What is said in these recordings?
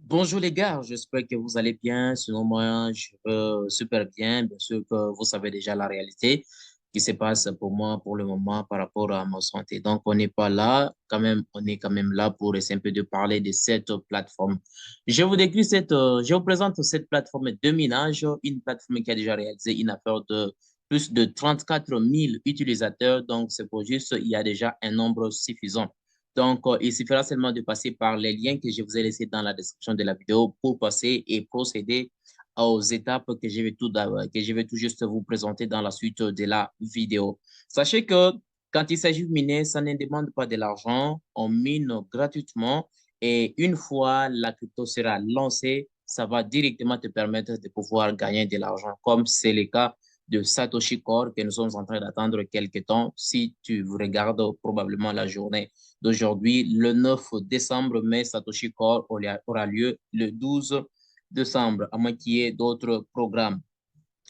Bonjour les gars, j'espère que vous allez bien. Sinon, moi, je vais super bien. Bien sûr que vous savez déjà la réalité qui se passe pour moi pour le moment par rapport à ma santé. Donc, on n'est pas là, quand même, on est quand même là pour essayer un peu de parler de cette plateforme. Je vous présente cette plateforme de minage, une plateforme qui a déjà réalisé une affaire de plus de 34 000 utilisateurs. Donc, c'est pour juste, il y a déjà un nombre suffisant. Donc, il suffira seulement de passer par les liens que je vous ai laissés dans la description de la vidéo pour passer et procéder aux étapes que je vais tout juste vous présenter dans la suite de la vidéo. Sachez que quand il s'agit de miner, ça ne demande pas de l'argent. On mine gratuitement et une fois la crypto sera lancée, ça va directement te permettre de pouvoir gagner de l'argent, comme c'est le cas de Satoshi Core que nous sommes en train d'attendre quelques temps si tu regardes probablement la journée d'aujourd'hui, le 9 décembre, mais Satoshi Core aura lieu le 12 décembre, à moins qu'il y ait d'autres programmes.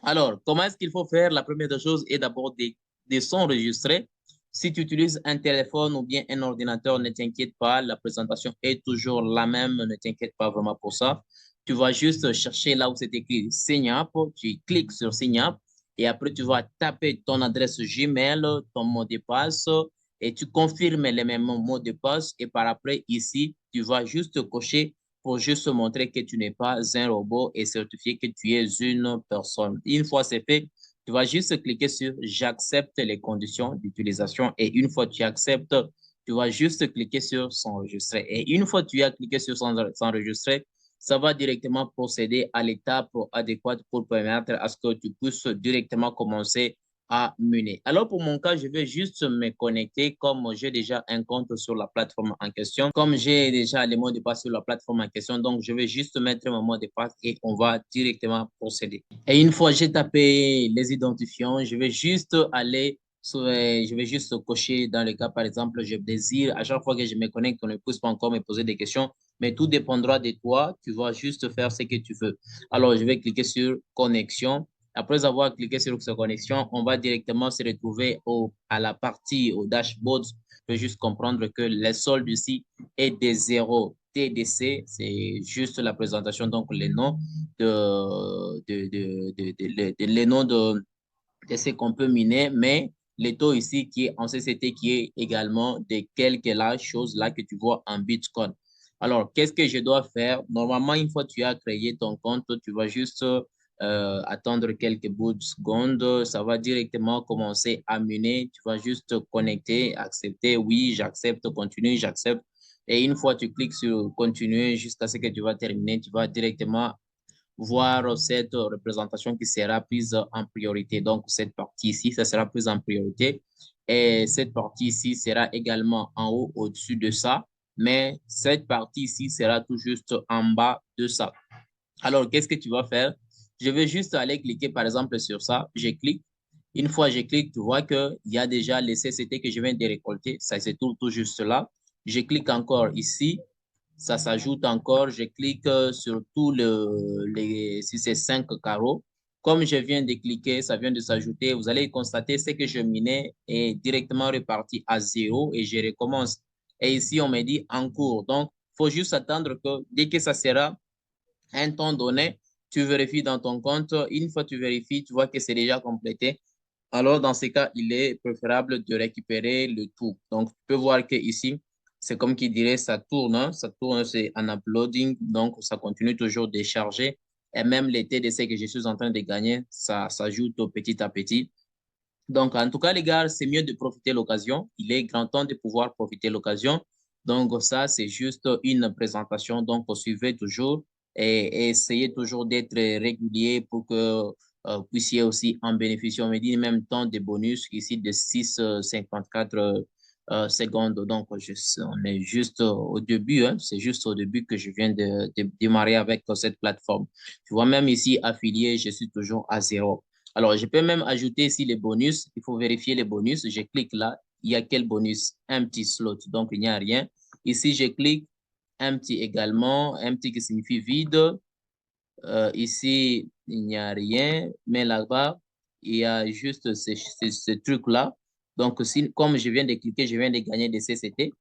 Alors, comment est-ce qu'il faut faire? La première des choses est d'abord de s'enregistrer. Si tu utilises un téléphone ou bien un ordinateur, ne t'inquiète pas, la présentation est toujours la même, ne t'inquiète pas vraiment pour ça. Tu vas juste chercher là où c'est écrit Sign Up, tu cliques sur Sign Up et après tu vas taper ton adresse Gmail, ton mot de passe et tu confirmes les mêmes mots de passe et par après ici, tu vas juste cocher pour juste montrer que tu n'es pas un robot et certifier que tu es une personne. Une fois c'est fait, tu vas juste cliquer sur j'accepte les conditions d'utilisation et une fois que tu acceptes, tu vas juste cliquer sur s'enregistrer. Et une fois que tu as cliqué sur s'enregistrer, ça va directement procéder à l'étape adéquate pour permettre à ce que tu puisses directement commencer à mener. Alors, pour mon cas, je vais juste me connecter comme j'ai déjà un compte sur la plateforme en question. Comme j'ai déjà les mots de passe sur la plateforme en question, donc je vais juste mettre mon mot de passe et on va directement procéder. Et une fois j'ai tapé les identifiants, je vais juste cocher dans le cas, par exemple, je désire, à chaque fois que je me connecte, on ne puisse pas encore me poser des questions, mais tout dépendra de toi. Tu vas juste faire ce que tu veux. Alors, je vais cliquer sur connexion. Après avoir cliqué sur cette connexion, on va directement se retrouver à la partie, au dashboard. Je peux juste comprendre que les soldes ici est des zéros TDC. C'est juste la présentation, donc les noms les noms de ce qu'on peut miner, mais les taux ici qui est en CCT qui est également de quelques là choses là que tu vois en Bitcoin. Alors, qu'est-ce que je dois faire? Normalement, une fois que tu as créé ton compte, tu vas juste attendre quelques bouts de secondes. Ça va directement commencer à miner. Tu vas juste te connecter, accepter. Oui, j'accepte, continue, j'accepte. Et une fois que tu cliques sur continuer jusqu'à ce que tu vas terminer, tu vas directement voir cette représentation qui sera prise en priorité. Donc, cette partie ici, ça sera prise en priorité. Et cette partie ici sera également en haut, au-dessus de ça. Mais cette partie ici sera tout juste en bas de ça. Alors, qu'est-ce que tu vas faire? Je vais juste aller cliquer, par exemple, sur ça. Je clique. Une fois que je clique, tu vois qu'il y a déjà les CCT que je viens de récolter. Ça se trouve tout juste là. Je clique encore ici. Ça s'ajoute encore. Je clique sur si c'est 5 carreaux. Comme je viens de cliquer, ça vient de s'ajouter. Vous allez constater ce que je minais est directement reparti à zéro et je recommence. Et ici, on me dit en cours. Donc, il faut juste attendre que dès que ça sera un temps donné, tu vérifies dans ton compte. Une fois que tu vérifies, tu vois que c'est déjà complété. Alors, dans ce cas, il est préférable de récupérer le tout. Donc, tu peux voir que ici, c'est comme qui dirait, ça tourne, c'est en uploading, donc ça continue toujours de charger. Et même les TDC que je suis en train de gagner, ça s'ajoute petit à petit. Donc, en tout cas, les gars, c'est mieux de profiter de l'occasion. Il est grand temps de pouvoir profiter de l'occasion. Donc, ça, c'est juste une présentation. Donc, suivez toujours et essayez toujours d'être régulier pour que vous puissiez aussi en bénéficier. On me dit même temps de bonus ici de 6,54 secondes. Donc, on est juste au début. Hein. C'est juste au début que je viens de démarrer avec cette plateforme. Tu vois, même ici, affilié, je suis toujours à zéro. Alors, je peux même ajouter ici les bonus. Il faut vérifier les bonus. Je clique là. Il y a quel bonus? Un petit slot. Donc, il n'y a rien. Ici, je clique empty également. Empty qui signifie vide. Ici, il n'y a rien. Mais là-bas, il y a juste ce truc-là. Donc, si, comme je viens de cliquer, je viens de gagner des CCT.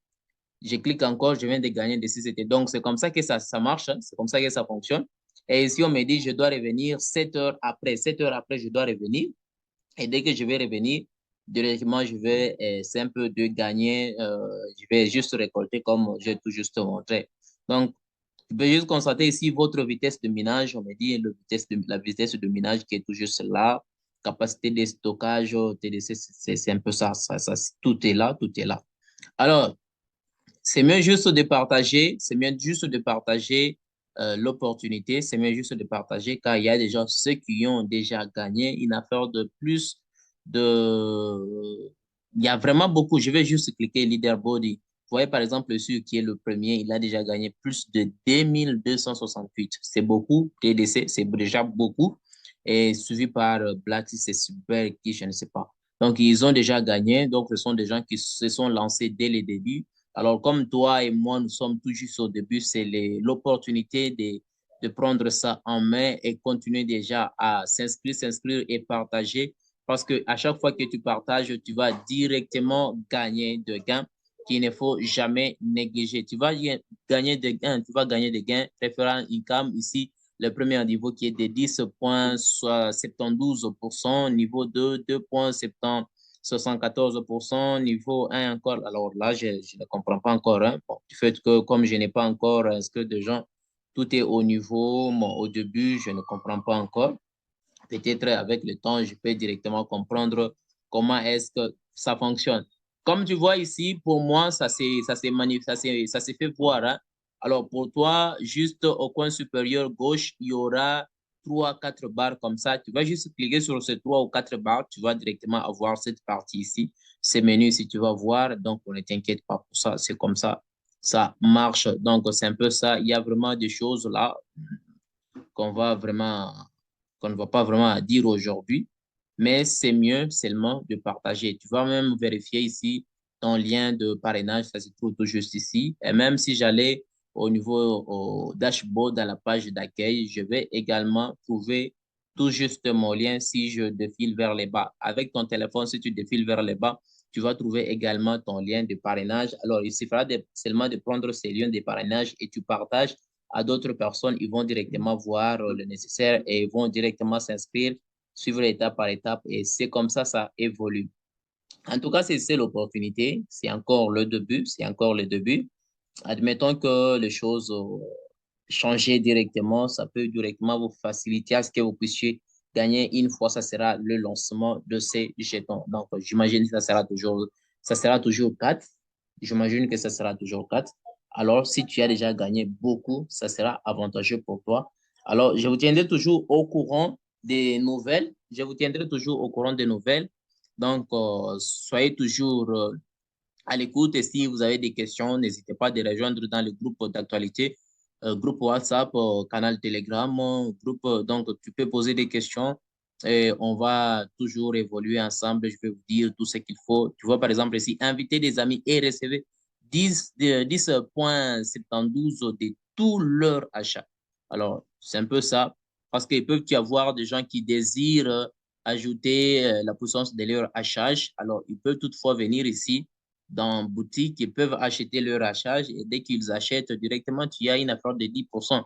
Je clique encore, je viens de gagner de 6 Donc, c'est comme ça que ça marche, hein, c'est comme ça que ça fonctionne. Et ici, on me dit, je dois revenir 7 heures après. 7 heures après, je dois revenir. Et dès que je vais revenir, directement, je vais, c'est un peu de gagner. Je vais juste récolter comme j'ai tout juste montré. Donc, tu peux juste constater ici votre vitesse de minage. On me dit la vitesse de minage qui est tout juste là. Capacité de stockage, TDC, c'est un peu ça, tout est là, tout est là. Alors, c'est mieux juste de partager, c'est mieux juste de partager l'opportunité, c'est mieux juste de partager car il y a déjà ceux qui ont déjà gagné une affaire de plus de... Il y a vraiment beaucoup. Je vais juste cliquer leaderboard. Vous voyez par exemple celui qui est le premier, il a déjà gagné plus de 2268. C'est beaucoup. TDC, c'est déjà beaucoup. Et suivi par Blatis et Super qui, je ne sais pas. Donc, ils ont déjà gagné. Donc, ce sont des gens qui se sont lancés dès le début. Alors, comme toi et moi, nous sommes tout juste au début, c'est l'opportunité de prendre ça en main et continuer déjà à s'inscrire et partager. Parce que à chaque fois que tu partages, tu vas directement gagner de gains qu'il ne faut jamais négliger. Tu vas gagner des gains, tu vas gagner des gains. Référent income ici, le premier niveau qui est de 10,72%, niveau 2, 2,74%, niveau 1 encore. Alors là, je ne comprends pas encore. Hein. Bon, du fait que comme je n'ai pas encore inscrit de gens, tout est au niveau. Bon, au début, je ne comprends pas encore. Peut-être avec le temps, je peux directement comprendre comment est-ce que ça fonctionne. Comme tu vois ici, pour moi, ça s'est fait voir. Hein. Alors, pour toi, juste au coin supérieur gauche, il y aura 3 4 barres comme ça. Tu vas juste cliquer sur ces 3 ou 4 barres. Tu vas directement avoir cette partie ici, ces menus ici, tu vas voir. Donc, on ne t'inquiète pas pour ça. C'est comme ça marche. Donc, c'est un peu ça. Il y a vraiment des choses là qu'on va vraiment qu'on ne va pas vraiment dire aujourd'hui, mais c'est mieux seulement de partager. Tu vas même vérifier ici ton lien de parrainage, ça se trouve tout juste ici. Et même si j'allais au niveau au dashboard, dans la page d'accueil, je vais également trouver tout juste mon lien si je défile vers les bas. Avec ton téléphone, si tu défiles vers les bas, tu vas trouver également ton lien de parrainage. Alors, il suffira seulement de prendre ces liens de parrainage et tu partages à d'autres personnes, ils vont directement voir le nécessaire et ils vont directement s'inscrire, suivre étape par étape et c'est comme ça évolue. En tout cas, c'est l'opportunité, c'est encore le début, c'est encore le début. Admettons que les choses changent directement, ça peut directement vous faciliter à ce que vous puissiez gagner une fois, ça sera le lancement de ces jetons. Donc, j'imagine que ça sera toujours 4. J'imagine que ça sera toujours 4. Alors, si tu as déjà gagné beaucoup, ça sera avantageux pour toi. Alors, je vous tiendrai toujours au courant des nouvelles. Je vous tiendrai toujours au courant des nouvelles. Donc, soyez toujours à l'écoute et si vous avez des questions, n'hésitez pas à les rejoindre dans le groupe d'actualité, groupe WhatsApp, canal Telegram, groupe. Donc, tu peux poser des questions et on va toujours évoluer ensemble. Je vais vous dire tout ce qu'il faut. Tu vois, par exemple, ici, inviter des amis et recevoir 10,72 de tous leurs achats. Alors, c'est un peu ça parce qu'il peut y avoir des gens qui désirent ajouter la puissance de leur achat. Alors, ils peuvent toutefois venir ici dans boutique, ils peuvent acheter leur achat et dès qu'ils achètent directement, tu as une affaire de 10%.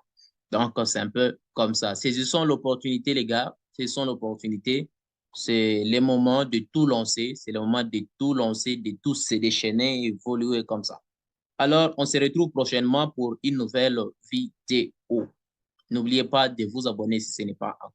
Donc, c'est un peu comme ça. Saisissons l'opportunité, les gars. Saisissons l'opportunité. C'est le moment de tout lancer. C'est le moment de tout lancer, de tout se déchaîner, évoluer comme ça. Alors, on se retrouve prochainement pour une nouvelle vidéo. N'oubliez pas de vous abonner si ce n'est pas encore